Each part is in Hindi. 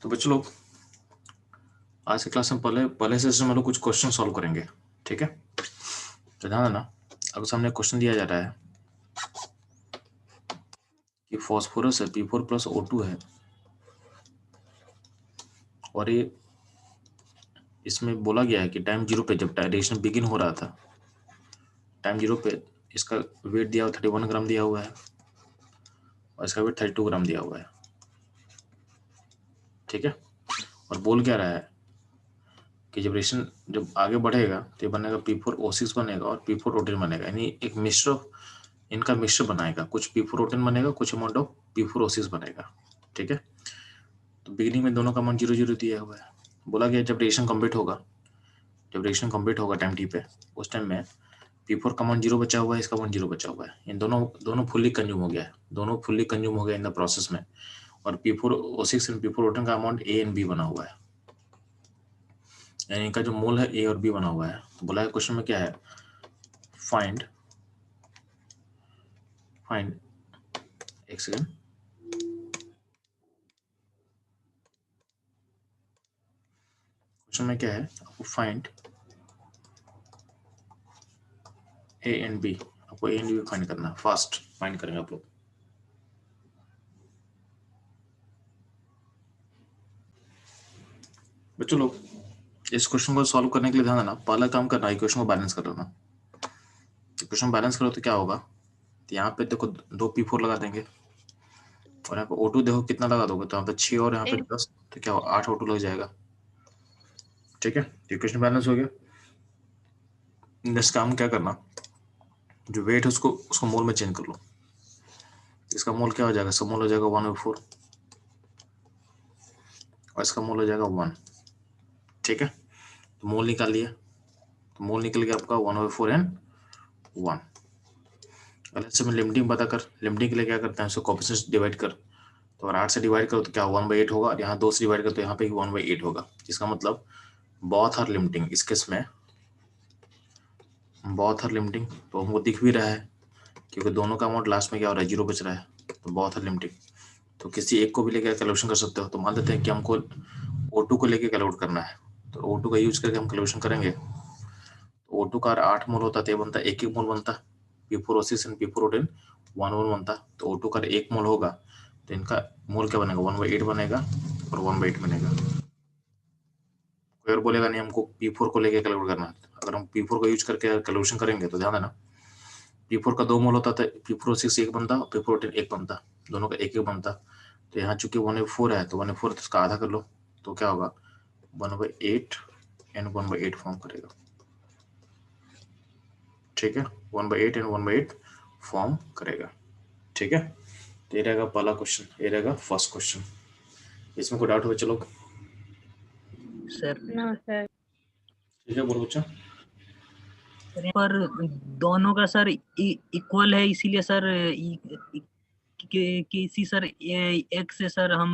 तो बच्चों लोग आज की क्लास में पहले सेशन में लोग कुछ क्वेश्चन सॉल्व करेंगे, ठीक है। तो ध्यान देना, अगर सामने क्वेश्चन दिया जा रहा है कि फॉस्फोरस है P4+O2 है और ये इसमें बोला गया है कि टाइम 0 पे जब रिएक्शन बिगिन हो रहा था, टाइम 0 पे इसका वेट दिया हुआ 31 ग्राम दिया हुआ है और इसका वेट 32 ग्राम दिया हुआ है, ठीक है। और बोल क्या रहा है कि जब रिएक्शन जब आगे बढ़ेगा तो ये बनेगा P4O6 बनेगा और P4O10 बनेगा, यानी एक मिश्र इनका मिश्र बनाएगा, कुछ P4O10 बनेगा, कुछ अमाउंट ऑफ P4O6 बनेगा, ठीक है। तो बिगिनिंग में दोनों का अमाउंट 0 दिया हुआ है। बोला गया जब रिएक्शन कंप्लीट होगा टाइम टी पे, उस टाइम में P4 का अमाउंट 0 बचा हुआ है, इसका अमाउंट 0 बचा हुआ है। इन दोनों फुल्ली कंज्यूम हो गया है, दोनों फुल्ली कंज्यूम हो गया इन द प्रोसेस में। और P4O6 एंड P4O10 का अमाउंट A एंड B बना हुआ है, यानी इनका जो मोल है A और B बना हुआ है। तो बोला है क्वेश्चन में क्या है, फाइंड एक सेकेंड, क्वेश्चन में क्या है, आपको फाइंड A एंड B, आपको A एंड B फाइंड करना है, फास्ट फाइंड करेंगे आप लोग। बच्चों लोग इस क्वेश्चन को सॉल्व करने के लिए ध्यान देना, पहला काम करना है इक्वेशन को बैलेंस कर लेना। इक्वेशन बैलेंस करो तो क्या होगा, तो यहाँ पे देखो 2 P4 लगा देंगे और यहाँ पे O2 देखो कितना लगा दोगे, तो यहाँ पे 6 और यहाँ पे 10, तो क्या होगा 8 O2 लग जाएगा, ठीक है। इक्वेशन बैलेंस हो गया। नेक्स्ट काम क्या करना, जो वेट है उसको मोल में चेंज कर लो। इसका मोल क्या हो जाएगा, सब मोल हो जाएगा 1/4 और इसका मोल हो जाएगा 1, ठीक है। तो मोल निकाल लिया, तो मोल निकल गया आपका 1/4 एंड 1। पहले से मैं लिमिटिंग पता कर, लिमिटिंग के लिए क्या करते हैं, उसको कोएफिशिएंट से डिवाइड कर, तो अगर 8 से डिवाइड करो तो क्या 1/8 होगा, और यहाँ 2 से डिवाइड करो तो यहाँ पे 1/8 होगा। इसका मतलब बोथ आर लिमिटिंग, इस केस में बोथ आर लिमिटिंग, तो हमको दिख भी रहा है क्योंकि दोनों का अमाउंट लास्ट में क्या हो रहा है 0 बच रहा है, तो बोथ आर लिमिटिंग। तो किसी एक को भी लेकर कैलकुलेशन कर सकते हो। तो मान लेते हैं कि हमको O2 को लेकर कैलकुलेट करना है, तो O2 का यूज करके हम कैलकुलेशन करेंगे। तो O2 का 8 मोल होता तो ये बनता 1 मोल बनता, P4O6 एंड P4O10 1 बनता। तो O2 का 1 मोल होगा तो इनका मोल क्या बनेगा 1/8 बनेगा और 1/8 बनेगा। कोई और बोलेगा नहीं हमको P4 को लेकर कैलकुलेट करना है। अगर हम P4 को यूज करके कैलकुलेशन करेंगे तो ध्यान देना, P4 का 2 मोल होता था, P4O6 1 बनता और P4O10 1 बनता, दोनों का 1 बनता। तो यहाँ चूंकि 1/4 है तो 1/4 तो इसका आधा कर लो, तो क्या होगा 1/8 एंड 1/8 फॉर्म करेगा, ठीक है। 1/8 एंड 1/8 फॉर्म करेगा, ठीक है। तो ये रहेगा पहला क्वेश्चन, ये रहेगा फर्स्ट क्वेश्चन। इसमें कोई डाउट हो चलो सर नमस्कार। ठीक है, बोलो बच्चा। पर दोनों का सर इक्वल है, इसीलिए सर किसी सर एक से सर हम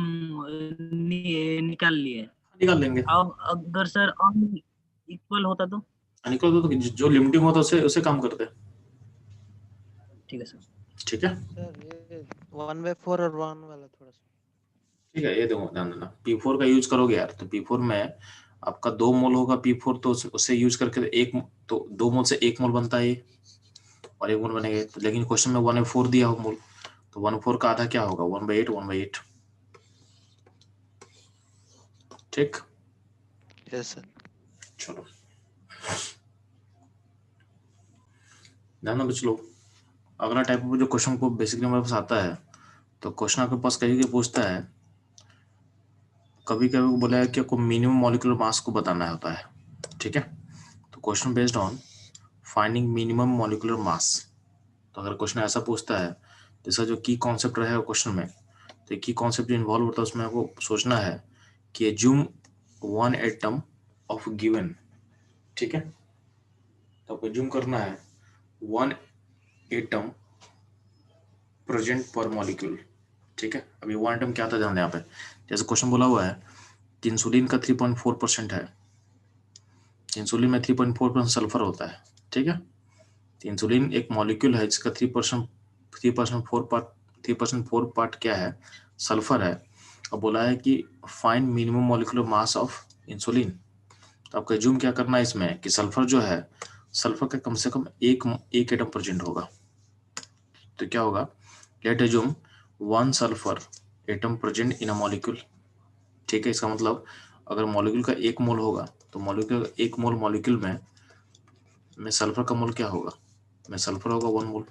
निकाल लिए। निकाल लेंगे, अब अगर सर इक्वल होता तो निकाल दो, तो जो लिमिटिंग होता है उसे काम करते हैं, ठीक है सर। ठीक है। सर ये 1/4 और 1 वाला थोड़ा सा ठीक है, ये देखो ध्यान देना, P4 का यूज करोगे यार तो P4 में आपका 2 मोल होगा P4, तो उससे यूज करके तो 2 मोल से 1 मोल बनता है ये, और 1 मोल बनेगा। तो लेकिन क्वेश्चन में 1/4 दिया हो मोल, तो 1/4 का आधा क्या होगा 1/8 1/8, ठीक। Yes sir. चलो ध्यान बच लो, अगला टाइप ऑफ जो क्वेश्चन को बेसिकली हमारे पास आता है, तो क्वेश्चन आपके पास कहीं पूछता है, कभी कभी बोला है कि आपको मिनिमम मॉलिक्यूलर मास को बताना होता है, ठीक है। तो question based on finding minimum molecular mass. तो अगर क्वेश्चन ऐसा पूछता है तो इसका जो की कॉन्सेप्ट रहेगा क्वेश्चन में, तो की कॉन्सेप्ट जो इन्वॉल्व होता है उसमें आपको सोचना है कि एज्यूम 1 एटम ऑफ गिवन, ठीक है। तो आपको एज्यूम करना है 1 एटम प्रेजेंट पर मॉलिक्यूल, ठीक है। अभी 1 एटम क्या था ध्यान दें यहाँ पे, जैसे क्वेश्चन बोला हुआ है कि इंसुलिन का 3.4% है, इंसुलिन में 3.4% सल्फर होता है, ठीक है। तो इंसुलिन एक मॉलिक्यूल है जिसका 3% 4 पार्ट क्या है, सल्फर है। अब बोला है कि find minimum molecular mass of insulin. तो आपको एज्यूम क्या करना है इसमें कि सल्फर जो है, सल्फर का कम से कम एक एटम प्रेजेंट होगा। तो क्या होगा, late assume 1 sulphur atom present in a molecule. ठीक है, इसका मतलब अगर मॉलिक्यूल का 1 मोल होगा तो मॉलिक्यूल 1 मोल मॉलिक्यूल में सल्फर का मोल क्या होगा, में सल्फर होगा 1 मोल।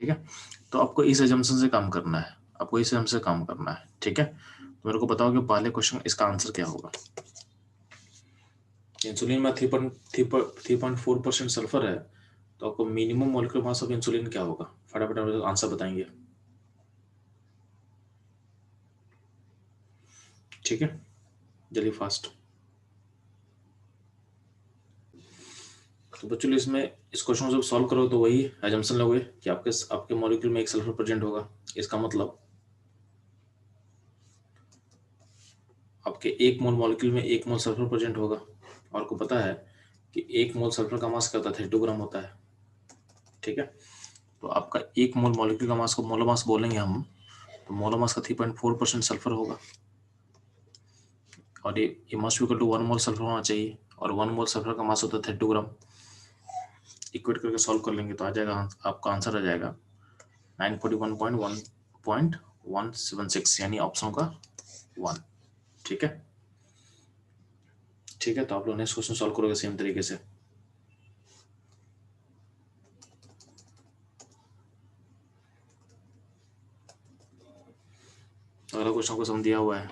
ठीक है, तो आपको इस एजम्पशन से काम करना है, आपको इस एजम्पशन से काम करना है। ठीक है, तो मेरे को बताओ कि पहले क्वेश्चन इसका आंसर क्या होगा। इंसुलिन में 3.4% सल्फर है, तो आपको minimum molecular mass of insulin क्या होगा, फटाफट आंसर बताएंगे। ठीक है, जल्दी फास्ट। तो बच्चों इसमें इस क्वेश्चन को जब सॉल्व करो तो वही एजम्पशन लोगे कि आपके मॉलिक्यूल में एक सल्फर प्रेजेंट होगा। इसका मतलब आपके 1 मोल मॉलिक्यूल में 1 मोल सल्फर प्रेजेंट होगा। और आपको पता है कि 1 मोल सल्फर का मास क्या होता है, 32 ग्राम होता है। ठीक है, तो आपका 1 मोल मॉलिक्यूल का मास को मोलर मास बोलेंगे हम, तो मोलर मास का 3.4% सल्फर होगा। और ये must equal to 1 mole sulphur होना चाहिए, और 1 मोल सल्फर का मास होता है 32 ग्राम। इक्वेट करके सॉल्व कर लेंगे तो आ जाएगा, आपका आंसर आ जाएगा 941.176, यानी ऑप्शन का 1। ठीक है, ठीक है, तो आप लोग नेक्स्ट क्वेश्चन सॉल्व करोगे सेम तरीके से। अगला क्वेश्चन को समझ दिया हुआ है।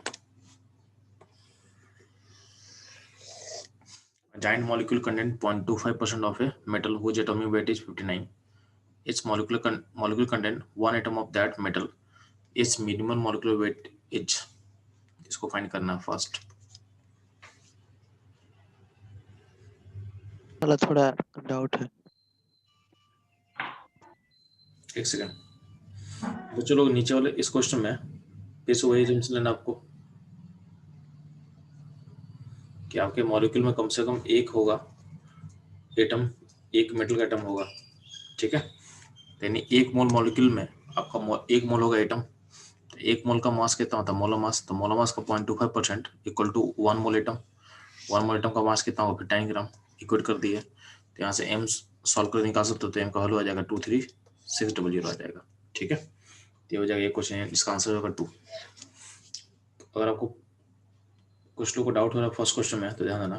Giant molecule contain 0.25% of a metal whose atomic weight is 59. Its molecule contain 1 atom of that metal. Its minimal molecular weight is, इसको फाइंड करना है फर्स्ट। वाला थोड़ा डाउट है। एक सेकेंड बच्चों लोग, नीचे वाले इस क्वेश्चन में फिर से वही एजम्पशन लेना आपको कि आपके मॉलिक्यूल में कम से कम एक होगा एटम, एक मेटल का एटम होगा। ठीक है, यानी 1 मोल मॉलिक्यूल में आपका 1 मोल होगा एटम। तो 1 मोल का मास कितना होता है, मोलर मास। तो मोलर मास का 0.25% equal to 1 mole atom. 1 mole atom का मास कितना होगा, 10 ग्राम। इक्वेट कर दिए, तो यहाँ से एम सॉल्व कर निकाल सकते हो, तो एम का वैल्यू आ जाएगा 23600 आ जाएगा। ठीक है, तो ये हो जाएगा एक क्वेश्चन, इसका आंसर होगा 2। अगर आपको कुछ लोगों को डाउट हो रहा है फर्स्ट क्वेश्चन में, तो ध्यान देना,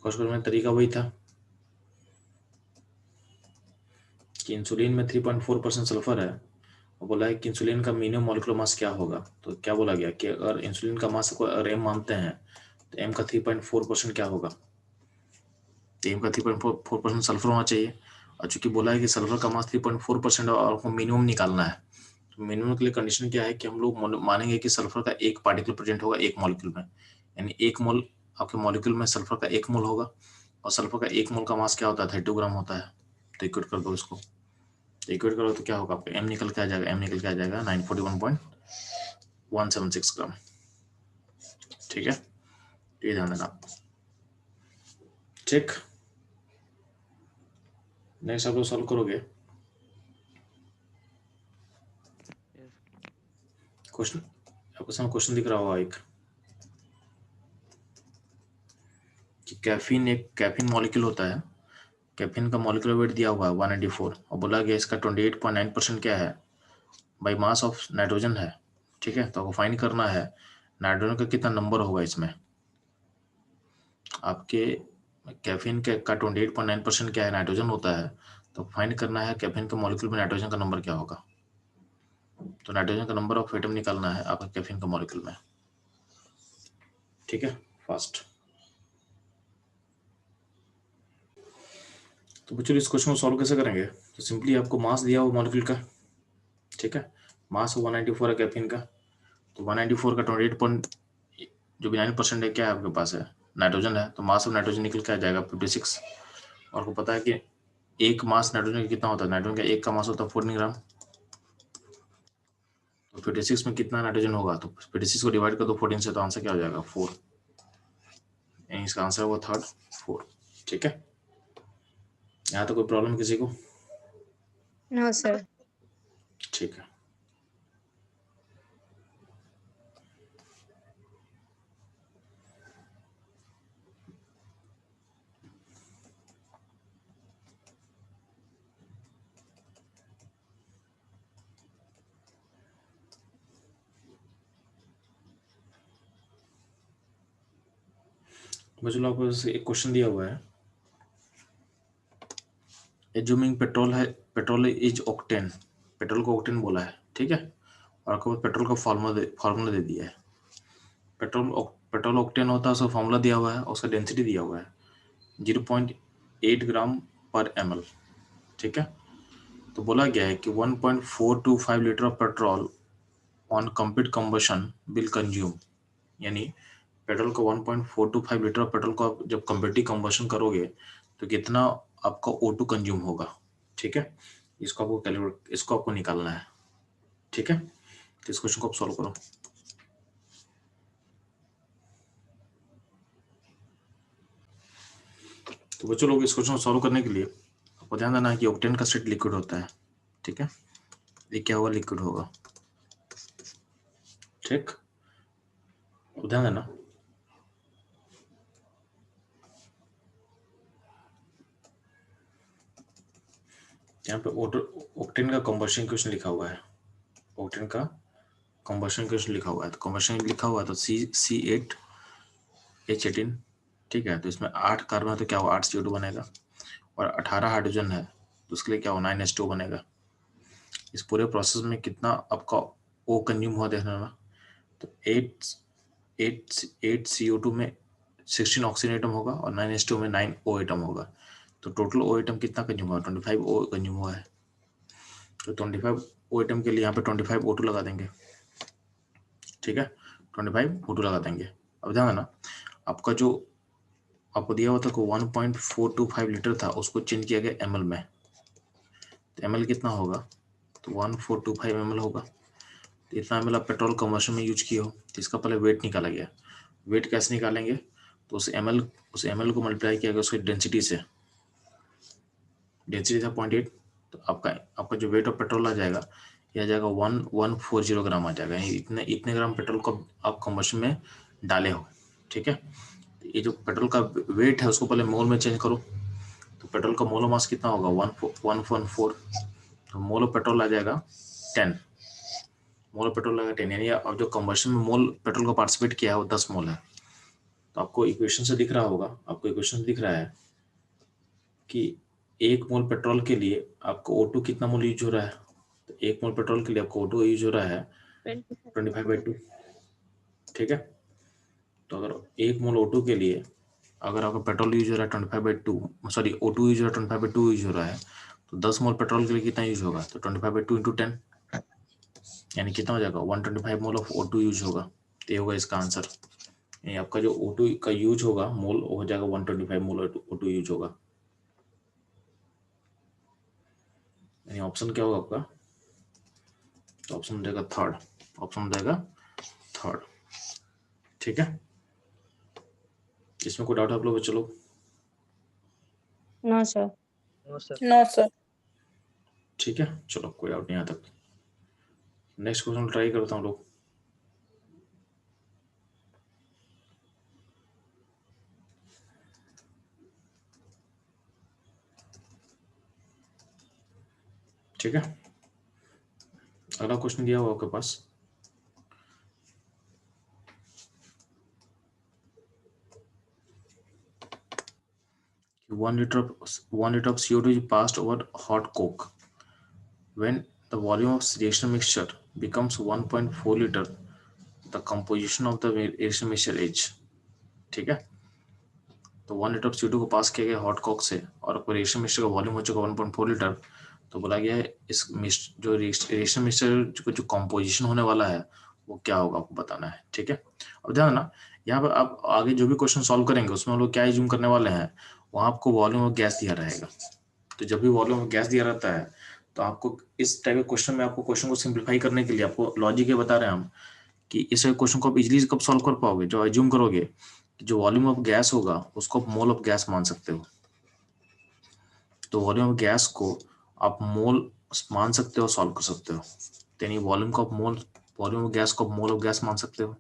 फर्स्ट क्वेश्चन में तरीका वही था कि इंसुलिन में 3.4% सल्फर है, और बोला है कि इंसुलिन का मिनिमम मॉलिक्यूलर मास क्या होगा। तो क्या बोला गया कि अगर इंसुलिन का मास को अगर एम मानते हैं तो एम का 3.4% क्या होगा, तो एम का 3.4% सल्फर होना चाहिए। और चूंकि बोला है कि सल्फर का मास 3.4% और आपको मिनिमम निकालना है, तो मिनिमम के लिए कंडीशन क्या है कि हम लोग मानेंगे कि सल्फर का एक पार्टिकल प्रेजेंट होगा एक मॉलिक्यूल में, यानी 1 मोल आपके मॉलिक्यूल में सल्फर का 1 मोल होगा, और सल्फर का 1 मोल का मास क्या होता है, 32 ग्राम होता है। तो इक्वेट कर दो इसको, इक्वेट करो तो क्या होगा, आपका एम निकल के आ जाएगा, 941.176 ग्राम। ठीक है, ये ध्यान देना आप। ठीक, नेक्स्ट आप लोग सॉल्व करोगे क्वेश्चन। आपको सामने क्वेश्चन दिख रहा होगा एक कि कैफीन मॉलिक्यूल होता है। कैफीन का मॉलिक्यूलर वेट दिया हुआ है 194, और बोला गया इसका 28.9% क्या है, बाई मास ऑफ नाइट्रोजन है। ठीक है, तो आपको फाइंड करना है नाइट्रोजन का कितना नंबर होगा इसमें। आपके कैफीन के का 28.9% क्या है, नाइट्रोजन होता है। तो फाइंड करना है कैफीन के मॉलिक्यूल में नाइट्रोजन का नंबर क्या होगा। तो नाइट्रोजन का नंबर ऑफ एटम निकालना है आपका कैफीन का मॉलिक्यूल में। ठीक है, फास्ट। तो बच्चों इस क्वेश्चन को सॉल्व कैसे करेंगे, तो सिंपली आपको मास दिया हुआ मॉलिक्यूल का। ठीक है, मास 194 है कैफीन का, तो 194 का 9% है, क्या है आपके पास है, नाइट्रोजन है। तो मास ऑफ नाइट्रोजन निकल के आ जाएगा 56। और आपको पता है कि एक मास नाइट्रोजन का कितना होता है, नाइट्रोजन का एक का मास होता है 14 ग्राम। तो 56 में कितना नाइट्रोजन होगा, तो 56 को डिवाइड कर दो 14 से, तो आंसर क्या हो जाएगा 4। इसका आंसर होगा थर्ड 4। ठीक है, यहाँ तो कोई प्रॉब्लम किसी को? No sir. ठीक है। बच्चों आपको एक क्वेश्चन दिया हुआ है, assuming petrol is octane, petrol को ऑक्टेन बोला है, ठीक है, और आपको पेट्रोल का फार्मूला दे दिया है। पेट्रोल ऑक्टेन होता है, उसका फार्मूला दिया हुआ है, उसका डेंसिटी दिया हुआ है 0.8 ग्राम पर ml, ठीक है। तो बोला गया है कि 1.425 litre of petrol on complete combustion will consume, यानी पेट्रोल को 1.425 लीटर ऑफ पेट्रोल को आप जब कंप्लीट कंबशन करोगे तो कितना आपका O2 कंज्यूम होगा, ठीक है। इसको आपको निकालना है, ठीक है। तो इस क्वेश्चन को आप सॉल्व करो। तो बच्चों लोग इस क्वेश्चन को सॉल्व करने के लिए आपको ध्यान देना है कि ऑक्टेन का स्टेट लिक्विड होता है, ठीक है। ये क्या होगा, लिक्विड होगा, ठीक, तो ध्यान देना। यहाँ पे ऑक्टेन का कंबशन क्वेश्चन लिखा हुआ है, ऑक्टेन का कंबशन क्वेश्चन लिखा हुआ है, तो कंबशन लिखा हुआ है तो C8H18, ठीक है। तो इसमें 8 कार्बन है तो क्या होगा, 8 CO2 बनेगा, और 18 हाइड्रोजन है तो उसके लिए क्या होगा, 9 H2 बनेगा। इस पूरे प्रोसेस में कितना आपका O कंज्यूम हुआ देखना ना, तो 8 CO2 में 16 ऑक्सीजन एटम होगा और 9 H2 में 9 O एटम होगा, तो टोटल O एटम कितना कंज्यूम हुआ, 25 O कंज्यूम हुआ है। तो 25 O एटम के लिए यहाँ पे 25 O2 लगा देंगे, ठीक है, 25 O2 लगा देंगे। अब ध्यान देना, आपका जो आपको दिया हुआ था को 1.425 लीटर था, उसको चेंज किया गया ml में, तो ml कितना होगा, तो 1425 ml होगा। तो इतना ml आप पेट्रोल कंबशन में यूज किए हो, तो इसका पहले वेट निकाला गया। वेट कैसे निकालेंगे, तो उस ml को मल्टीप्लाई किया गया उसकी डेंसिटी से, डेंसिटी था 0.8, तो आपका जो वेट ऑफ पेट्रोल आ जाएगा, यह आ जाएगा 1140 ग्राम आ जाएगा। इतने ग्राम पेट्रोल को आप कंबशन में डाले हो, ठीक है। ये जो पेट्रोल का वेट है उसको पहले मोल में चेंज करो, तो पेट्रोल का मोल मास कितना होगा, 114, तो मोल ऑफ पेट्रोल आ जाएगा 10, मोल ऑफ पेट्रोल लगेगा 10, यानी अब जो कंबशन में मोल पेट्रोल का पार्टिसिपेट किया है वो 10 मोल है। तो आपको इक्वेशन से दिख रहा होगा, आपको इक्वेशन से दिख रहा है कि 1 मोल पेट्रोल के लिए आपको O2 कितना मोल यूज हो रहा है, तो 1 मोल पेट्रोल के लिए आपको O2 यूज हो रहा है 25/2, ठीक है। तो अगर 1 मोल O2 के लिए अगर आपका पेट्रोल यूज हो रहा है 25/2, सॉरी O2 यूज हो रहा है 25/2 यूज हो रहा है, तो 10 मोल पेट्रोल के लिए कितना यूज होगा, तो 25/2 इंटू 10, यानी कितना हो जाएगा, 125 मोल ऑफ O2 यूज होगा। तो ये होगा इसका आंसर, यानी आपका जो O2 का यूज होगा मोल हो जाएगा 125 मोल O2 यूज होगा, यानी ऑप्शन क्या होगा आपका, तो ऑप्शन हो जाएगा थर्ड, ऑप्शन हो जाएगा थर्ड, ठीक है। इसमें कोई डाउट आप लोग, चलो। No sir. No sir. No sir. ठीक है, चलो कोई डाउट नहीं यहाँ तक। नेक्स्ट क्वेश्चन ट्राई करता हूँ लोग। ठीक है, अगला क्वेश्चन दिया हुआ आपके पास, one liter of CO2 is passed over hot coke. When the volume of reaction mixture becomes 1.4 liter, the composition of the reaction mixture is, ठीक है। तो 1 लीटर ऑफ CO2 को पास किया गया हॉट कॉक से और आपको रिएक्शन मिक्सचर का वॉल्यूम हो चुका 1.4 लीटर, तो बोला गया है इस जो रिएक्शन मिक्सचर जो कॉम्पोजिशन होने वाला है वो क्या होगा, आपको बताना है, ठीक है। अब ध्यान देना, यहाँ पर आप आगे जो भी क्वेश्चन सॉल्व करेंगे उसमें हम लोग क्या एज्यूम करने वाले हैं, वहाँ आपको वॉल्यूम ऑफ गैस दिया रहेगा। तो जब भी वॉल्यूम ऑफ गैस दिया रहता है तो आपको इस टाइप के क्वेश्चन में आपको क्वेश्चन को सिंप्लीफाई करने के लिए आपको लॉजिक ये बता रहे हैं हम कि इस क्वेश्चन को आप इजीली कब सॉल्व कर पाओगे, जो एज्यूम करोगे कि जो वॉल्यूम ऑफ गैस होगा उसको आप मोल ऑफ गैस मान सकते हो। तो वॉल्यूम ऑफ गैस को आप मोल मान सकते हो, सॉल्व कर सकते हो, यानी वॉल्यूम को आप वॉल्यूम ऑफ गैस को आप मोल ऑफ गैस मान सकते हो,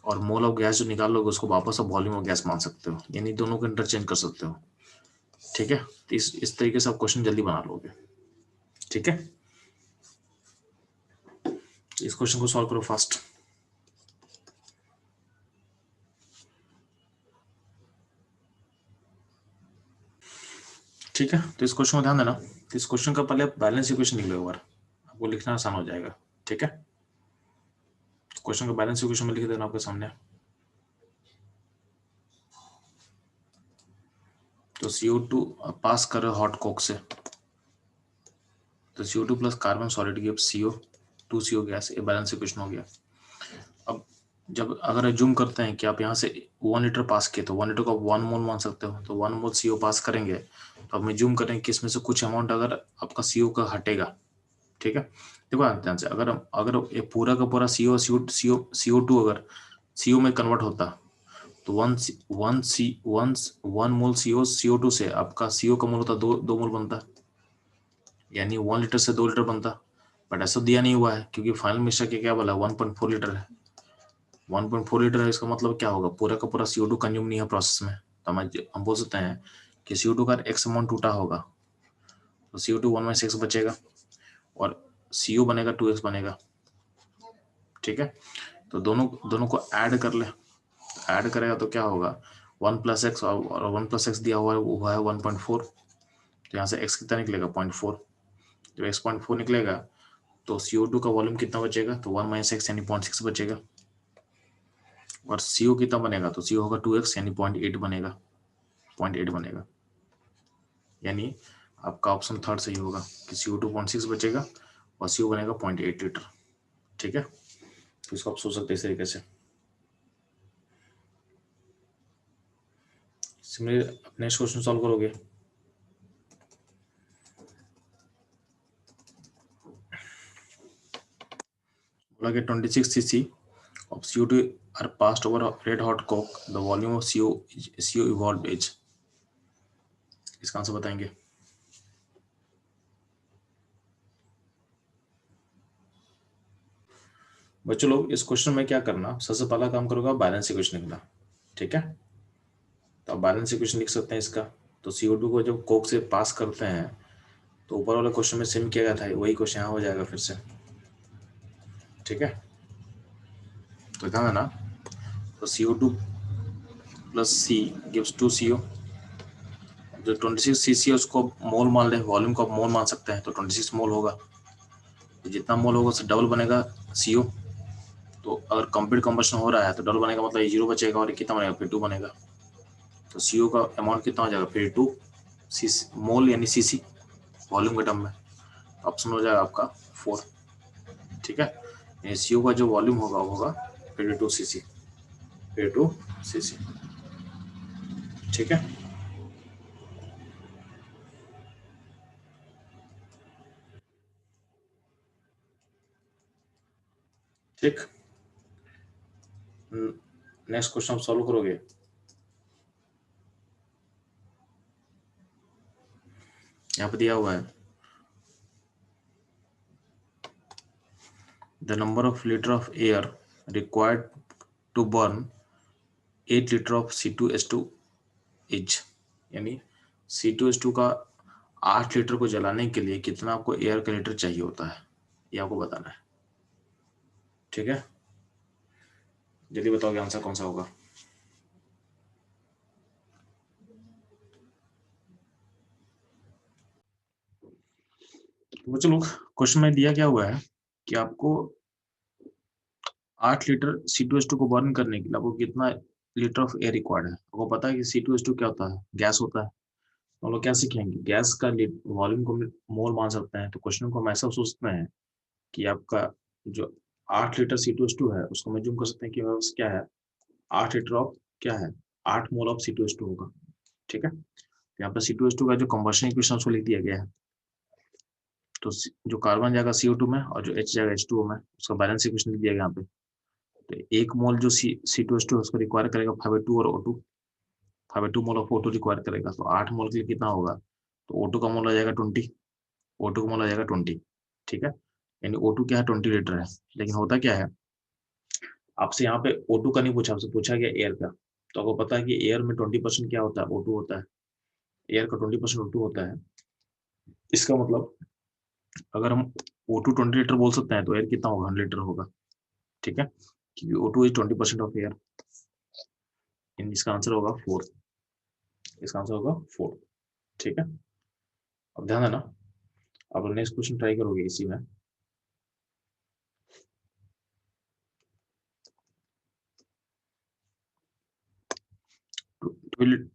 और मोल ऑफ गैस जो निकाल लोगे उसको वापस आप वॉल्यूम ऑफ गैस मान सकते हो, यानी दोनों को इंटरचेंज कर सकते हो, ठीक है। तो इस तरीके से आप क्वेश्चन जल्दी बना लोगे, ठीक है। इस क्वेश्चन को सॉल्व करो फास्ट। ठीक है, तो इस क्वेश्चन में ध्यान देना। तो इस क्वेश्चन का पहले बैलेंस इक्वेशन लिख लो एक बार, आपको लिखना आसान हो जाएगा। ठीक है, क्वेश्चन का बैलेंस इक्वेशन में लिख देना आपके सामने। तो CO2 पास कर हॉट कोक से, तो CO2 plus carbon solid gives CO2CO gas, ये बैलेंस इक्वेशन हो गया। अब जब अगर जूम करते हैं कि आप यहाँ से 1 लीटर पास किए तो 1 लीटर को 1 मोल मान सकते हो, तो 1 मोल CO पास करेंगे तो अब मैं जूम करेंगे कि इसमें से कुछ अमाउंट अगर आपका CO का हटेगा। ठीक है, देखो ध्यान से, अगर अगर ये पूरा का पूरा CO2 अगर CO में कन्वर्ट होता तो 1 मोल CO2 से आपका CO का मोल होता 2 मोल बनता, यानी 1 लीटर से 2 लीटर बनता। बट ऐसा दिया नहीं हुआ है क्योंकि फाइनल मिश्रण के क्या बोला 1.4 लीटर है। 1.4 लीटर है, इसका मतलब क्या होगा, पूरा का पूरा CO2 कंज्यूम नहीं है प्रोसेस में। तो हम बोल सकते हैं कि CO2 का x अमाउंट टूटा होगा, तो CO2 1/6 बचेगा और CO बनेगा 2x बनेगा। ठीक है, तो दोनों को ऐड कर ले, ऐड करेगा तो क्या होगा 1 + x और 1 + x दिया हुआ है 1.4, तो यहाँ से x कितना निकलेगा 0.4। जब x 0.4 निकलेगा तो CO2 का वॉल्यूम कितना बचेगा, तो 1 - x यानी 0.6 बचेगा। और CO कितना बनेगा, तो CO होगा 2x यानी 0.8 बनेगा, 0.8 बनेगा। यानी आपका ऑप्शन थर्ड सही होगा कि CO2 0.6 बचेगा और CO बनेगा 0.8 लीटर। ठीक है, तो इसको आप सोच सकते हैं इस तरीके से। सिमिलर अपने क्वेश्चन सॉल्व करोगे। बोला कि 26 cc of CO2 are passed over red hot coke, the volume of CO evolved is। इसका आंसर बताएंगे। बच्चों लोग इस क्वेश्चन में क्या करना, सबसे पहला काम करोगे बैलेंस इक्वेशन लिखना। ठीक है, तो आप बैलेंस इक्वेशन लिख सकते हैं इसका। तो CO2 को जब कोक से पास करते हैं तो ऊपर वाले क्वेश्चन में सेम किया गया था, वही क्वेश्चन यहाँ हो जाएगा फिर से। ठीक है, तो ध्यान देना, तो CO2 + C gives 2CO। जो 26 cc है उसको मोल मान ले, वॉल्यूम को मोल मान सकते हैं, तो 26 मोल होगा। तो जितना मोल होगा उससे डबल बनेगा CO। तो अगर कंप्लीट कंबशन हो रहा है तो डबल बनेगा, मतलब ये 0 बचेगा और कितना बनेगा फिर 2 बनेगा। तो CO का अमाउंट कितना हो जाएगा फिर 2 मोल यानी cc वॉल्यूम के टर्म में। ऑप्शन हो जाएगा आपका 4। ठीक है, यानी CO का जो वॉल्यूम होगा वो होगा 2 cc, 2 cc। ठीक है, ठीक। नेक्स्ट क्वेश्चन आप सॉल्व करोगे। यहाँ पे दिया हुआ है the number of liter of air required to burn 8 liter of C2H2 is, यानी C2H2 का 8 लीटर को जलाने के लिए कितना आपको एयर का लीटर चाहिए होता है, ये आपको बताना है। ठीक है, जल्दी बताओगे आंसर कौन सा होगा। तो चलो क्वेश्चन में दिया क्या हुआ है कि आपको 8 लीटर C2H2 को बर्न करने के लिए आपको कितना लीटर ऑफ एयर रिक्वायर्ड है। आपको पता है कि C2H2 क्या होता है, गैस होता है। हम लोग क्या सीखेंगे, गैस का वॉल्यूम को मोल मान सकते हैं। तो क्वेश्चन को हम ऐसा सोचते हैं कि आपका जो 8 लीटर C2H2 है उसको मैं जूम कर सकते हैं कि मेरे पास क्या है 8 लीटर ऑफ क्या है 8 मोल ऑफ C2H2 होगा। ठीक है, यहाँ पर C2H2 का जो कंबशन इक्वेशन उसको लिख दिया गया है। तो जो कार्बन जाएगा CO2 में और जो H जाएगा H2O में, उसका बैलेंस इक्वेशन लिख दिया गया यहाँ पे। तो 1 मोल जो C2H2 है उसको रिक्वायर करेगा 5/2 और O2, 5/2 mole of O2 require करेगा। तो 8 मोल के लिए कितना होगा, तो O2 का मोल आ जाएगा 20, O2 का मोल आ जाएगा 20। ठीक है, यानी O2 क्या है 20 लीटर है। लेकिन होता क्या है, आपसे यहाँ पे O2 का नहीं पूछा, आपसे पूछा गया एयर का। तो आपको पता है कि एयर में 20% क्या होता है O2 होता है, एयर का 20% O2 होता है। इसका मतलब अगर हम O2 20 लीटर बोल सकते हैं तो एयर कितना होगा 100 लीटर होगा। ठीक है, क्योंकि O2 इज 20% ऑफ एयर। इसका आंसर होगा 4, इसका आंसर होगा 4। ठीक है, अब ध्यान देना, अब नेक्स्ट क्वेश्चन ट्राई करोगे इसी में।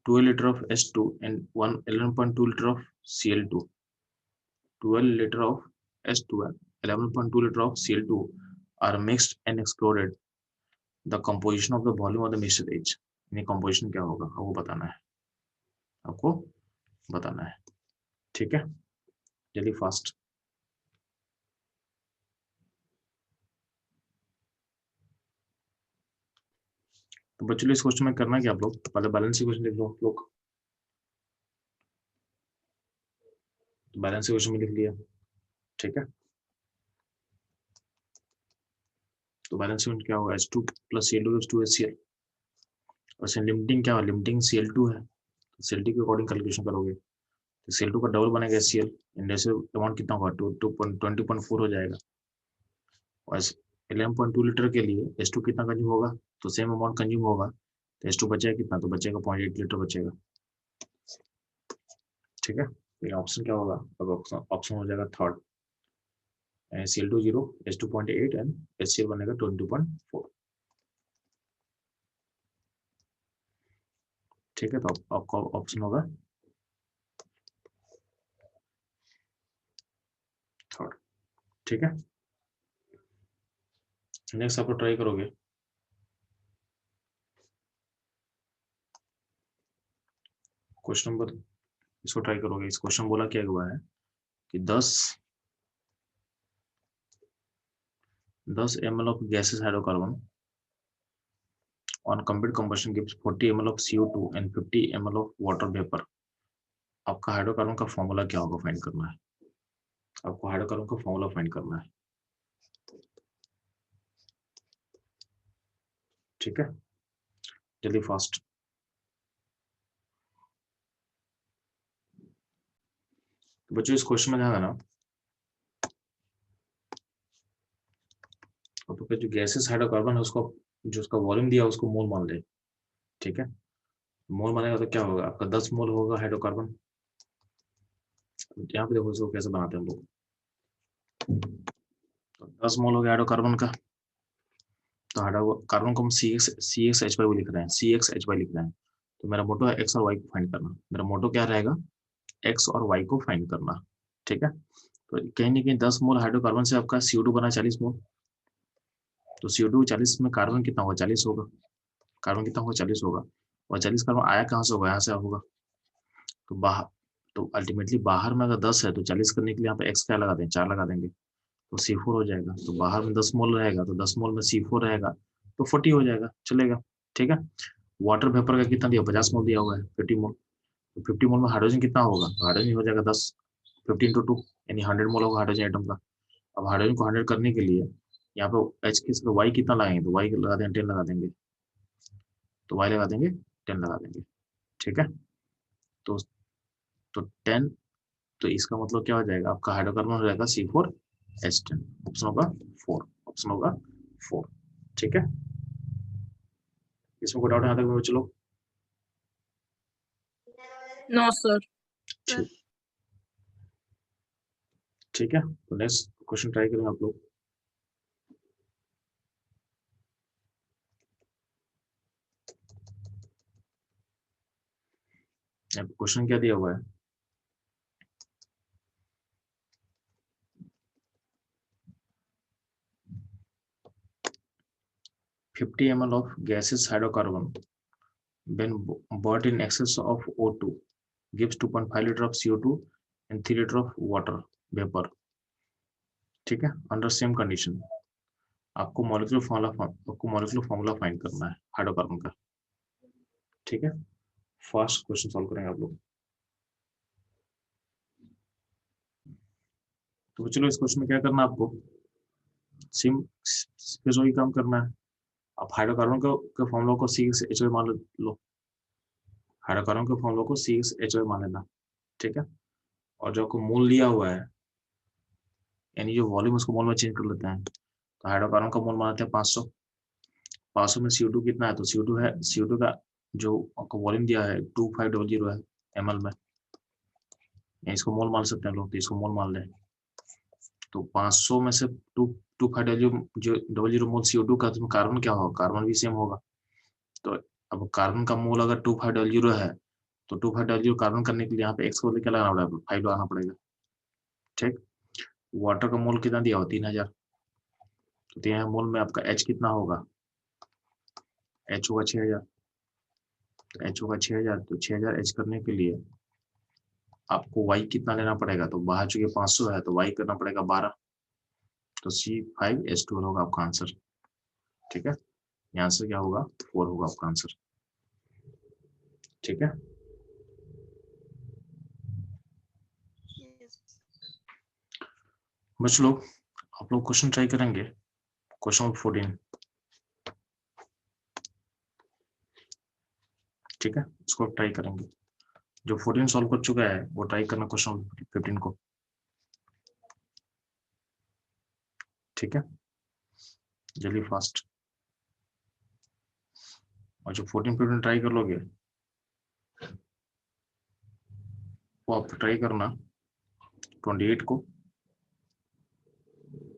Two litre of H2 and 11.2 liter of Cl2. 12 liter of H2 and 11.2 liter of Cl2 are mixed and exploded. The composition of the volume of the mixture is, यानी composition क्या होगा आपको बताना है, आपको बताना है। ठीक है, जल्दी फास्ट। तो बच्चों इस क्वेश्चन में करना क्या, आप लोग पहले बैलेंस क्वेश्चन लिख लो। आप लोग बैलेंस क्वेश्चन में लिख लिया, ठीक है। तो बैलेंस क्वेश्चन क्या होगा, H2 plus Cl2 gives 2HCl। और लिमिटिंग क्या हो, लिमिटिंग Cl2 है, Cl2 के अकॉर्डिंग कैलकुलेशन करोगे तो Cl2 का डबल बनेगा HCl, इंडेक्स अमाउंट कितना होगा 20.4 हो जाएगा। और 11.2 लीटर के लिए H2 कितना कंज्यूम होगा, तो सेम अमाउंट कंज्यूम होगा, तो H2 बचेगा कितना, तो बचेगा 0.8 लीटर बचेगा। ठीक है, तो ऑप्शन क्या होगा, अब ऑप्शन हो जाएगा third, Cl2 0, H2 0.8 and HCl बनेगा 22.4। ठीक है, तो आपका ऑप्शन होगा थर्ड। ठीक है, नेक्स्ट आप ट्राई करोगे, क्वेश्चन नंबर, इसको ट्राई करोगे। इस क्वेश्चन बोला क्या हुआ है कि 10 ml of gaseous hydrocarbon on complete combustion gives 40 ml of CO2 and 50 ml of water vapor। आपका हाइड्रोकार्बन का फॉर्मूला क्या होगा, फाइंड करना है, आपको हाइड्रोकार्बन का फॉर्मूला फाइंड करना है। ठीक है, जल्दी फास्ट। बच्चों इस क्वेश्चन में ध्यान देना, तो जो गैसेस हाइड्रोकार्बन है उसको, जो उसका वॉल्यूम दिया उसको मोल मान ले। ठीक है, मोल मानेगा तो क्या होगा, आपका 10 मोल होगा हाइड्रोकार्बन। यहाँ पे देखो इसको कैसे बनाते हैं हम लोग, तो 10 मोल हो गया हाइड्रोकार्बन का, तो हाइड्रोकार्बन को हम CxH5 लिख रहे हैं, CxH5 लिख रहे हैं। तो मेरा मोटो है एक्स और वाई को फाइंड करना, मेरा मोटो क्या रहेगा, एक्स और वाई को फाइंड करना। ठीक है, तो कहीं ना कहीं 10 मोल हाइड्रोकार्बन से आपका CO2 बना 40 मोल, तो CO2 40 में कार्बन कितना होगा, 40 होगा, कार्बन कितना होगा, 40 होगा। और 40 कार्बन आया कहाँ से होगा, यहाँ से होगा, तो बाहर, तो अल्टीमेटली बाहर में अगर 10 है तो 40 करने के लिए यहाँ पे एक्स क्या लगा दें, 4 लगा देंगे, तो C4 हो जाएगा। तो बाहर में 10 मोल रहेगा, तो 10 मोल में C4 रहेगा, तो 40 हो जाएगा, चलेगा। ठीक है, वाटर वेपर का कितना दिया, 50 मोल दिया हुआ है, 50 मोल, तो 50 मोल में हाइड्रोजन कितना होगा, तो हाइड्रोजन हो जाएगा 10, 15 × 2 यानी 100 मोल होगा हाइड्रोजन एटम का। अब हाइड्रोजन को 100 करने के लिए यहाँ पे एच के वाई कितना लगाएंगे, तो वाई लगा देंगे 10 लगा देंगे, तो वाई लगा देंगे 10 लगा देंगे। ठीक है, तो 10, तो इसका मतलब क्या हो जाएगा, आपका हाइड्रोकार्बन हो जाएगा C4H10, ऑप्शन होगा 4, ऑप्शन होगा 4। ठीक है, इसमें कोई डाउट यहाँ तक में चलो। No sir. ठीक है, तो नेक्स्ट क्वेश्चन ट्राई करें आप लोग। क्वेश्चन क्या दिया हुआ है, $50 ml of gaseous hydrocarbon when brought in excess of O2 gives 2.5 liter of CO2 and 3 liter of water vapor। ठीक है, अंडर सेम कंडीशन आपको मॉलिक्यूलर फॉर्मूला फाइंड करना है हाइड्रोकार्बन का। ठीक है, फास्ट क्वेश्चन सॉल्व करेंगे आप लोग। तो चलो इस क्वेश्चन में क्या करना है आपको, सिम फिर वही काम करना है। आप हाइड्रोकार्बन के फॉर्मूला को CxH5 मान लो, हाइड्रोकार्बन के फॉर्मूला को CxH5 मान लेना। ठीक है, और जो आपको मोल लिया हुआ है, यानी जो वॉल्यूम उसको मोल में चेंज कर लेते हैं, तो हाइड्रोकार्बन का मोल मानते हैं 500, 500 में CO2 कितना है, तो CO2 है, CO2 का जो आपको वॉल्यूम दिया है 2500 है ml में, या इसको मोल मान सकते हैं लोग, तो इसको मोल मान लें। तो 500 में से 2,500 मोल CO2 का, तो कार्बन क्या होगा, कार्बन भी सेम होगा। तो अब कार्बन का मोल अगर 2500 है, तो 2500 कार्बन करने के लिए यहाँ पे x को क्या लगाना पड़ेगा, 5 लगाना पड़ेगा। ठीक, वाटर का मोल कितना दिया हो, 3000। तो 3000 मोल में आपका H कितना होगा, H होगा 6000। तो H होगा 6000, तो 6000 H करने के लिए आपको Y कितना लेना पड़ेगा, तो बाहर चूंकि 500 है तो Y करना पड़ेगा 12, तो C5H12 होगा आपका आंसर। ठीक है, ये आंसर क्या होगा, 4 होगा आपका आंसर। ठीक है, बच्चों लोग आप लोग क्वेश्चन ट्राई करेंगे, क्वेश्चन नंबर 14। ठीक है, इसको ट्राई करेंगे। जो 14 सॉल्व कर चुका है वो ट्राई करना क्वेश्चन 15 को। ठीक है, जल्दी फास्ट। और जो 14-15 ट्राई कर लोगे वो आप ट्राई करना 28 को।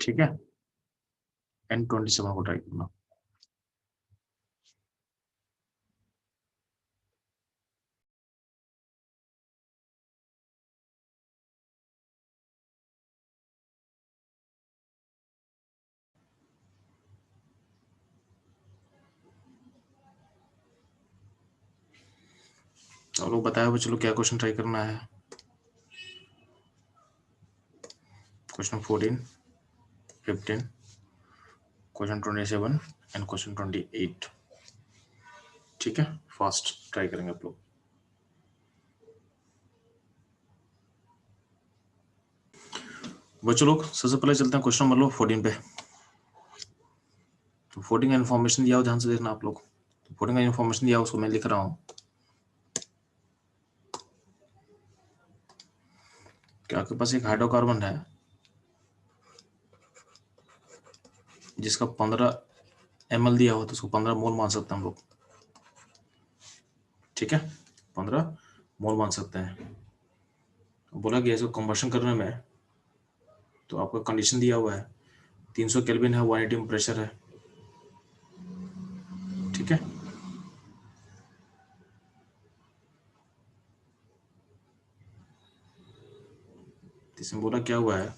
ठीक है, एंड 27 को ट्राई करना। तो लोग बताया चलो क्या क्वेश्चन ट्राई करना है। Question 14, 15, question 27 and question 28। ठीक है, फास्ट ट्राई करेंगे आप लोग। बच्चों लोग सबसे पहले चलते हैं क्वेश्चन नंबर 14 पे। तो 14 का इन्फॉर्मेशन दिया हो, ध्यान से देखना आप लोग। तो 14 का इन्फॉर्मेशन दिया हो उसको मैं लिख रहा हूँ कि आपके पास एक हाइड्रोकार्बन है जिसका 15 ml दिया हो, तो उसको 15 मोल मान सकते हैं हम लोग। ठीक है, 15 मोल मान सकते हैं। बोला गया इसको कंबशन करने में, तो आपका कंडीशन दिया हुआ है 300 केल्विन है, 180 प्रेशर है। ठीक है, इसमें बोला क्या हुआ है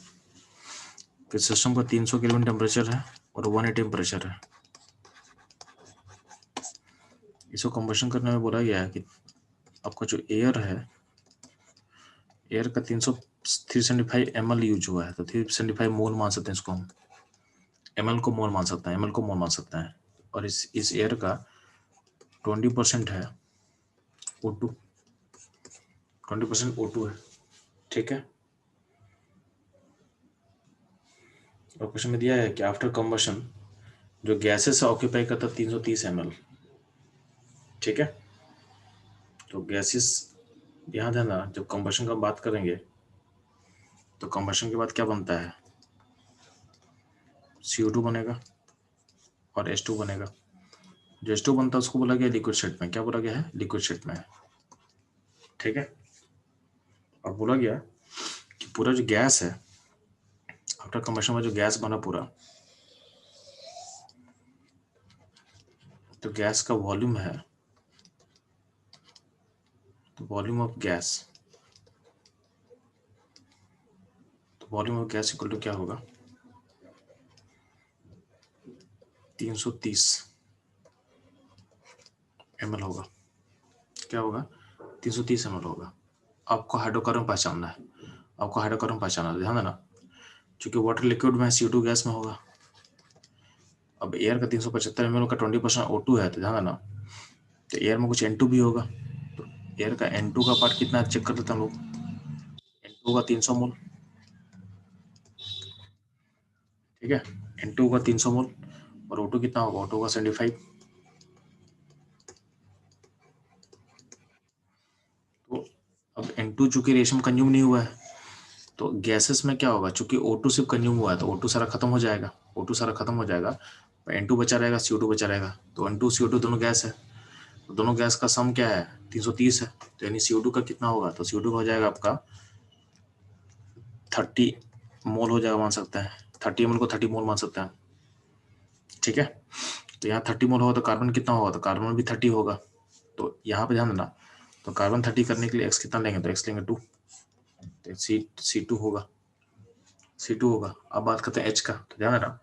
कि सिस्टम का 300 केल्विन टेम्परेचर है और 180 प्रेशर है। इसको कंबशन करने में बोला गया है कि आपका जो एयर है, एयर का 375 ml यूज हुआ है, तो 375 मोल मान सकते हैं इसको हम। ml को मोल मान सकते हैं, ml को मोल मान सकते हैं। और इस एयर का 20% है O2, 20% O2 है। ठीक है, और क्वेश्चन में दिया है कि आफ्टर कंबशन जो गैसेस ऑक्यूपाई करता है 330 ml। ठीक है, तो गैसेस ध्यान देना, जब कंबशन का बात करेंगे तो कंबशन के बाद क्या बनता है, CO2 बनेगा और H2 बनेगा। जो H2 बनता है उसको बोला गया लिक्विड स्टेट में, क्या बोला गया है, लिक्विड स्टेट में है। ठीक है, और बोला गया कि पूरा जो गैस है आफ्टर कंबशन में जो गैस बना पूरा, तो गैस का वॉल्यूम है, तो वॉल्यूम ऑफ गैस, तो volume of gas equal to क्या होगा, 330 ml होगा। क्या होगा, 330 ml होगा। आपको हाइड्रोकार्बन पहचानना है, आपको हाइड्रोकार्बन पहचानना है, ध्यान देना। क्योंकि वाटर लिक्विड में CO2 गैस में होगा। अब एयर का 375 ml का 20% O2 है, तो ध्यान देना, तो एयर में कुछ N2 भी होगा। तो एयर का N2 का पार्ट कितना चेक कर लेते हैं हम लोग, N2 का 300 मोल। ठीक है, N2 का 300 मोल और O2 कितना होगा, O2 का 75। तो अब N2 चूंकि रेशम कंज्यूम नहीं हुआ है, तो गैसेस में क्या होगा, चूंकि O2 सिर्फ कंज्यूम हुआ है तो O2 सारा खत्म हो जाएगा, O2 सारा खत्म हो जाएगा, N2 बचा रहेगा, CO2 बचा रहेगा। तो N2 CO2 दोनों गैस है, तो दोनों गैस का सम क्या है, 330 है। तो यानी CO2 का कितना होगा, तो CO2 का हो जाएगा आपका 30 मोल हो जाएगा, मान सकते हैं 30 ml को 30 मोल मान सकते हैं, ठीक है। तो यहाँ 30 मोल होगा तो कार्बन कितना होगा, तो कार्बन भी 30 होगा। तो यहाँ पे ध्यान देना, तो कार्बन 30 करने के लिए x कितना लेंगे, तो x लेंगे 2, तो C2 होगा, C2 होगा। अब बात करते हैं H का, तो ध्यान देना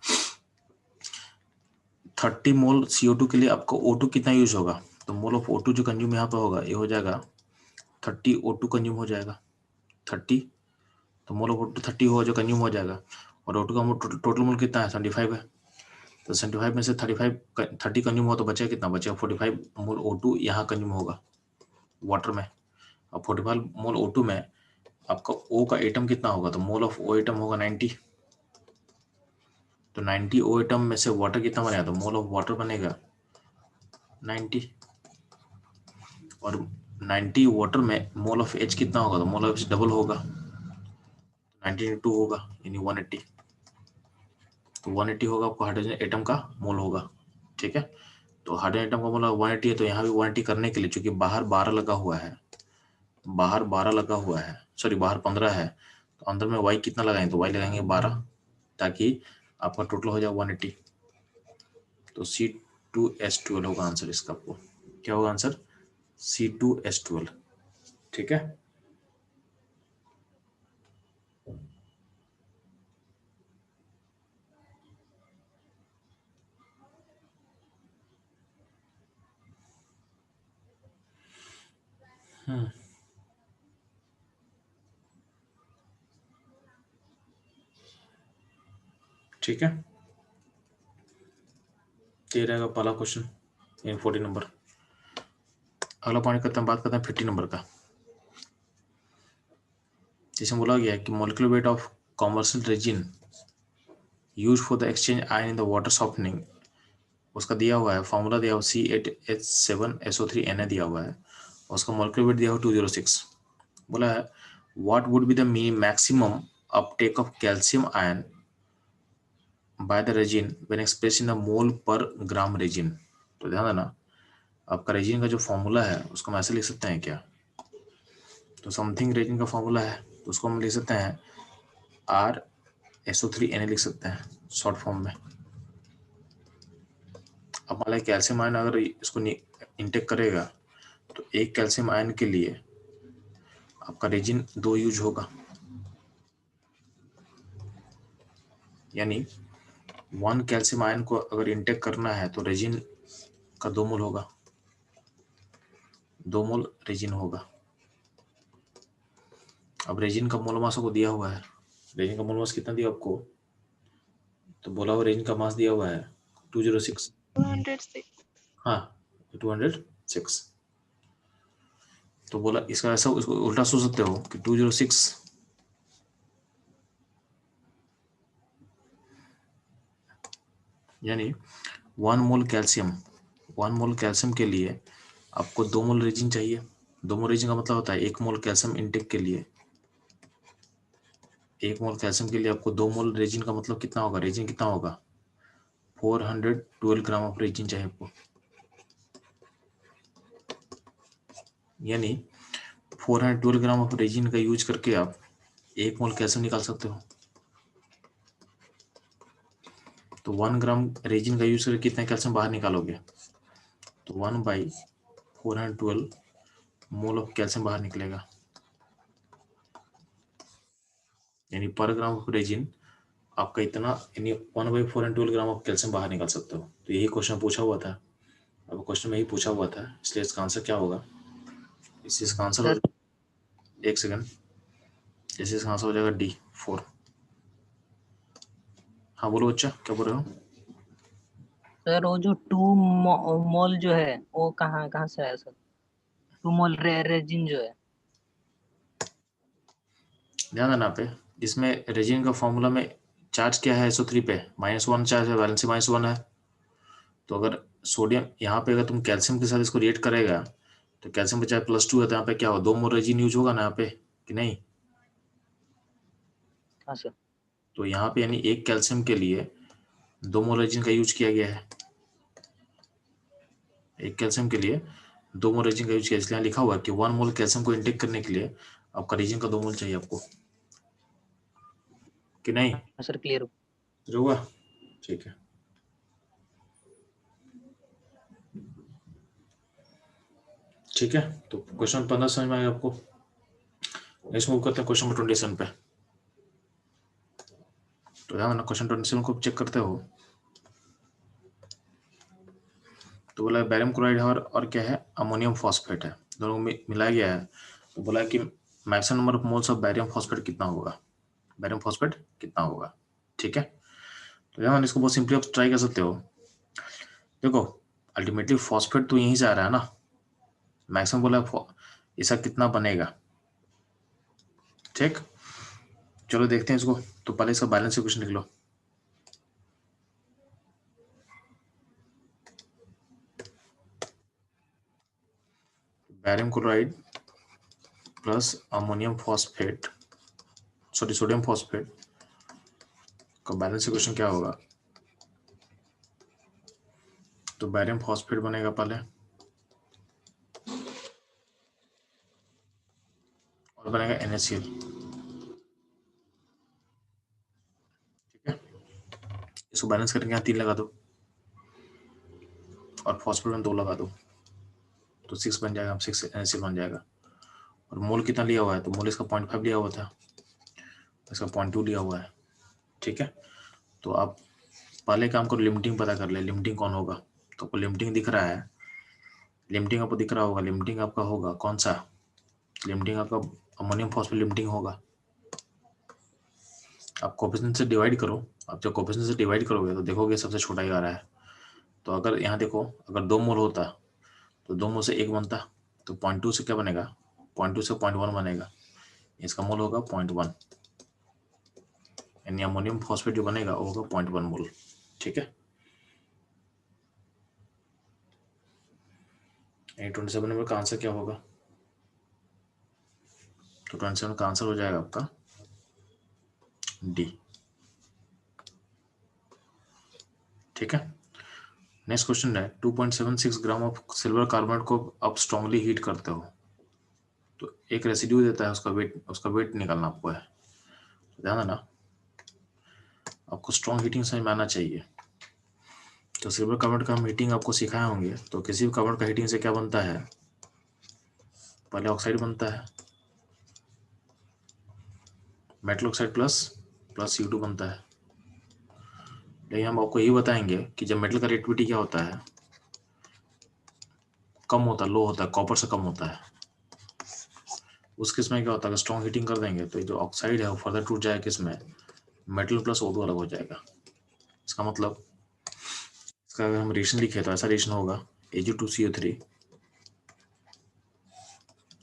30 मोल CO2 के लिए आपको O2 कितना यूज होगा, तो मोल ऑफ O2 जो कंज्यूम यहाँ पे होगा ये हो जाएगा 30 O2 कंज्यूम हो जाएगा 30, तो मोल ऑफ O2 30 होगा जो कंज्यूम हो जाएगा, और O2 का टोटल मोल कितना है 75 है, तो 75 में से 30 कंज्यूम हुआ तो बचेगा कितना, बचेगा 45 मोल O2 यहाँ कंज्यूम होगा वाटर में। अब 45 मोल O2 में आपका O का एटम कितना होगा, तो मोल ऑफ O एटम होगा 90, तो 90 O एटम में से वाटर कितना बनेगा, तो मोल ऑफ वाटर बनेगा 90, और 90 वाटर में मोल ऑफ H कितना होगा, तो मोल ऑफ H डबल होगा, 92 होगा यानी 180, तो 180 होगा आपको हाइड्रोजन एटम का मोल होगा, ठीक है। तो हाइड्रोजन एटम का मोल 180 है, तो यहाँ भी 180 करने के लिए चूंकि बाहर 12 लगा हुआ है, बाहर 12 लगा हुआ है, सॉरी बाहर 15 है, तो अंदर में y कितना लगाएंगे, तो y लगाएंगे 12, ताकि आपका टोटल हो जाए 180, तो C2H12 होगा आंसर इसका। आपको क्या होगा आंसर, C2H12, ठीक है। ठीक है, ये रहेगा पहला क्वेश्चन इन 40 नंबर। अगला पॉइंट करते हैं, बात करते हैं 50 नंबर का, जिसमें बोला गया है कि molecular weight of commercial resin use for the exchange ion in the water softening, उसका दिया हुआ है फॉर्मूला, दिया हुआ C8H7SO3Na दिया हुआ है, उसका मॉलिक्यूलर वेट दिया हुआ 206। बोला है what would be the maximum Uptake of calcium ion by the resin when express in the mole पर ग्राम रेजिन। तो ध्यान देना, आपका रेजिन का जो फॉर्मूला है उसको हम ऐसे लिख सकते हैं क्या, तो समथिंग रेजिन का फॉर्मूला है तो उसको हम लिख सकते हैं RSO3Na लिख सकते हैं शॉर्ट फॉर्म में। अब मान लिया कैल्शियम आयन अगर इसको इंटेक करेगा तो एक कैल्शियम आयन के लिए आपका रेजिन 2 यूज होगा, यानी 1 कैल्शियम आयन को अगर इंटेक करना है तो रेजिन का 2 मोल होगा, 2 मोल रेजिन होगा। अब रेजिन का मोल मास को दिया हुआ है, रेजिन का मोल मास कितना दिया आपको, तो बोला हुआ रेजिन का मास दिया हुआ है 206, 206। हाँ 206। तो बोला इसका ऐसा उसको उल्टा सोच सकते हो कि 206 यानी 1 मोल कैल्शियम, 1 मोल कैल्शियम के लिए आपको 2 मोल रेजिन चाहिए। 2 मोल रेजिन का मतलब होता है 1 मोल कैल्शियम इंटेक के लिए, 1 मोल कैल्शियम के लिए आपको 2 मोल रेजिन का मतलब कितना होगा, रेजिन कितना होगा 412 ग्राम ऑफ रेजिन चाहिए आपको, यानी 412 ग्राम ऑफ रेजिन का यूज करके आप 1 मोल कैल्शियम निकाल सकते हो। तो 1 ग्राम रेजिन का यूज करके कितना कैल्शियम बाहर निकालोगे, तो 1/412 मोल ऑफ कैल्शियम बाहर निकलेगा, यानी पर ग्राम ऑफ रेजिन आपका इतना, यानी 1/412 ग्राम ऑफ कैल्शियम बाहर निकाल सकते हो। तो यही क्वेश्चन पूछा हुआ था, अब क्वेश्चन में ही पूछा हुआ था, इसलिए इसका आंसर क्या होगा, इसका आंसर सर, एक सेकंड, इसका आंसर हो जाएगा D4। हाँ बोलो बच्चा, क्या बोल रहे हो। सर वो जो 2 मोल जो है वो कहाँ कहाँ से आया सर, 2 मोल रेजिन जो है। ध्यान देना पे, इसमें रेजिन का फॉर्मूला में चार्ज क्या है SO3 पे, -1 चार्ज है, वैलेंसी -1 है। तो अगर सोडियम यहाँ पे अगर तुम कैल्शियम के साथ इसको रिएक्ट करेगा तो कैल्शियम पे चाहे +2 है, तो यहाँ पे क्या हो 2 मोल रेजिन यूज होगा ना यहाँ पे कि नहीं। हाँ सर। तो यहाँ पे यानी एक कैल्शियम के लिए 2 मोल रेजिन का यूज किया गया है, एक कैल्शियम के लिए 2 मोल रेजिन का यूज किया, इसलिए यहाँ लिखा हुआ है कि 1 मोल कैल्शियम को इंटेक करने के लिए आपका रेजिन का 2 मोल चाहिए आपको। कि नहीं? हाँ सर क्लियर हो। जो हुआ ठीक है। ठीक है, तो क्वेश्चन 15 समझ में आया आपको? नेक्स्ट मूव करते हैं क्वेश्चन नंबर 27 पे। तो यहाँ मैंने क्वेश्चन 27 को चेक करते हो तो बोला बैरियम क्लोराइड है और क्या है, अमोनियम फॉस्फेट है, दोनों को मिलाया गया है। तो बोला कि maximum number of moles of barium phosphate कितना होगा, बैरियम फॉस्फेट कितना होगा। ठीक है, तो यहाँ इसको बहुत सिंपली आप ट्राई कर सकते हो। देखो अल्टीमेटली फॉस्फेट तो यहीं से आ रहा है ना, मैक्सिमम बोला इसका कितना बनेगा। ठीक, चलो देखते हैं इसको। तो पहले इसका बैलेंस इक्वेशन लिख लो। Barium chloride plus ammonium phosphate, sorry sodium phosphate का बैलेंस इक्वेशन क्या होगा। तो बैरियम फॉस्फेट बनेगा पहले और बनेगा NaCl। ठीक है, इसको बैलेंस करके यहाँ 3 लगा दो और फॉस्फेट में 2 लगा दो तो 6 बन जाएगा, 6 NaCl बन जाएगा। और मोल कितना लिया हुआ है, तो मोल इसका 0.5 लिया हुआ था, इसका 0.2 लिया हुआ है। ठीक है, तो आप पहले काम करो, लिमिटिंग पता कर ले, लिमिटिंग कौन होगा। तो आपको लिमिटिंग दिख रहा है, लिमिटिंग आपको दिख रहा होगा, लिमिटिंग आपका होगा कौन सा, लिमिटिंग आपका अमोनियम फॉस्फेट लिमिटिंग होगा। आप कोफिशिएंट से डिवाइड करो, आप जब कोफिशिएंट से डिवाइड करोगे तो देखोगे सबसे छोटा ही आ रहा है। तो अगर यहाँ देखो, अगर 2 मोल होता तो 2 मोल से 1 बनता, तो 0.2 से क्या बनेगा, 0.2 से 0.1 बनेगा, इसका मोल होगा 0.1, यानी अमोनियम फॉस्फेट जो बनेगा वो होगा 0.1 मोल। ठीक है, 27 नंबर का आंसर क्या होगा, तो 27 का आंसर हो जाएगा आपका डी। ठीक है, नेक्स्ट क्वेश्चन है 2.76 ग्राम ऑफ सिल्वर कार्बोनेट को आप स्ट्रांगली हीट करते हो, तो एक रेसिड्यू देता है, उसका वेट निकालना आपको है। ध्यान देना, आपको स्ट्रॉन्ग हीटिंग समझ में आना चाहिए। तो सिल्वर कार्बोनेट का हम हीटिंग आपको सिखाए होंगे, तो किसी भी कार्बोनेट का हीटिंग से क्या बनता है, पहले ऑक्साइड बनता है, मेटल ऑक्साइड प्लस CO2 बनता है। लेकिन हम आपको यही बताएंगे कि जब मेटल का रिएक्टिविटी क्या होता है, कम होता है, लो होता है, कॉपर से कम होता है, उस केस में क्या होता है, अगर स्ट्रॉन्ग हीटिंग कर देंगे तो जो ऑक्साइड है वो फर्दर टूट जाएगा, किसमें, मेटल प्लस O2 अलग हो जाएगा। इसका मतलब, इसका अगर हम रिएक्शन लिखे तो ऐसा रिएक्शन होगा, Ag2CO3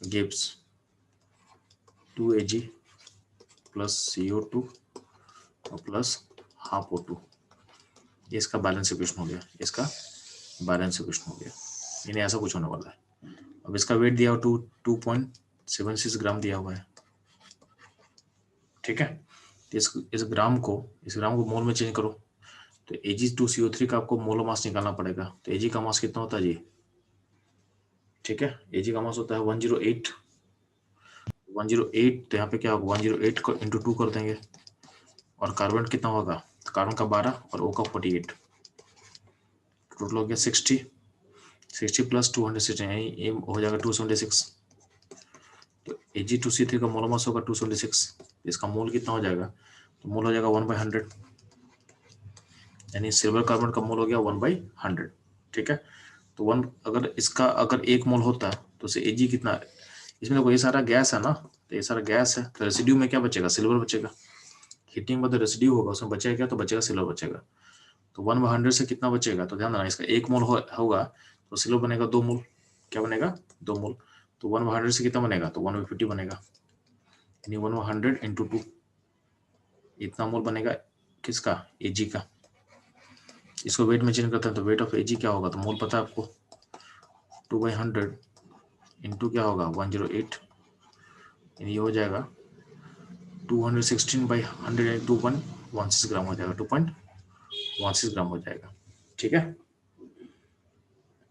gives 2Ag plus CO2 और प्लस हाफ O2। ये इसका बैलेंस इक्वेशन हो गया, इसका बैलेंस इक्वेशन हो गया, यानी ऐसा कुछ होने वाला है। अब इसका वेट दिया हुआ 2.76 ग्राम दिया हुआ है। ठीक है, तो इस ग्राम को मोल में चेंज करो, तो Ag2CO3 का आपको मोलर मास निकालना पड़ेगा। तो Ag का मास कितना होता है जी, ठीक है, Ag का मास होता है 108, तो यहाँ पे क्या होगा, 108 को इंटू 2 कर देंगे, और कार्बन कितना होगा, कार्बन का 12 और O का 48, टोटल हो गया 60 प्लस 260, ये हो जाएगा 276। तो Ag2C3 का मोलर मास होगा 276, इसका मोल कितना हो जाएगा, तो मोल हो जाएगा 1/100, यानी सिल्वर कार्बन का मोल हो गया 1/100। ठीक है, तो अगर 1 मोल होता तो उसे Ag कितना, इसमें देखो ये सारा गैस है ना, तो ये सारा गैस है, तो रेसिड्यू में क्या बचेगा, सिल्वर बचेगा। हीटिंग में तो रेसिड्यू होगा, उसमें बचेगा क्या, तो बचेगा सिल्वर बचेगा। तो 1/100 से कितना बचेगा, तो ध्यान देना, इसका 1 मोल होगा तो सिल्वर बनेगा 2 मोल, क्या बनेगा, 2 मोल। तो 1/100 से कितना बनेगा, तो 1/50 बनेगा, यानी 1/100 इंटू 2, इतना मोल बनेगा किसका, Ag का। इसको वेट में चेंज करते हैं, तो वेट ऑफ Ag क्या होगा, तो मोल पता है आपको, 2/100 इंटू क्या होगा 108, यानी ये हो जाएगा 216/100, 2.16 ग्राम हो जाएगा, 2.16 ग्राम हो जाएगा। ठीक है,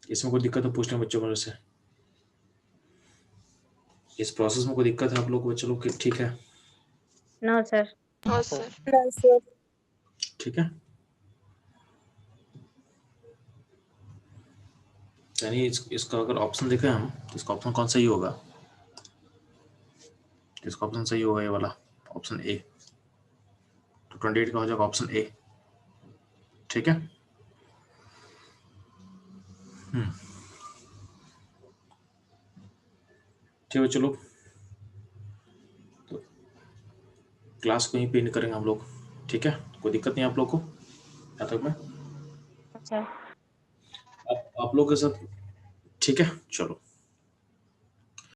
इसमें कोई दिक्कत है पूछने बच्चों मेरे से, इस प्रोसेस में कोई दिक्कत है आप लोग को बच्चों लोग की, ठीक है। No sir. हाँ सर। हाँ सर। ठीक है, यानी इसका अगर ऑप्शन देखें हम तो इसका ऑप्शन कौन सही होगा? इसका ऑप्शन सही होगा ये वाला ऑप्शन ए। तो 28 का हो जाएगा ऑप्शन ए। ठीक है, ठीक है, चलो तो क्लास को यहीं पे एंड करेंगे हम लोग। ठीक है, कोई दिक्कत नहीं आप लोग को यहाँ तक में? अच्छा। आप लोग के साथ ठीक है, चलो।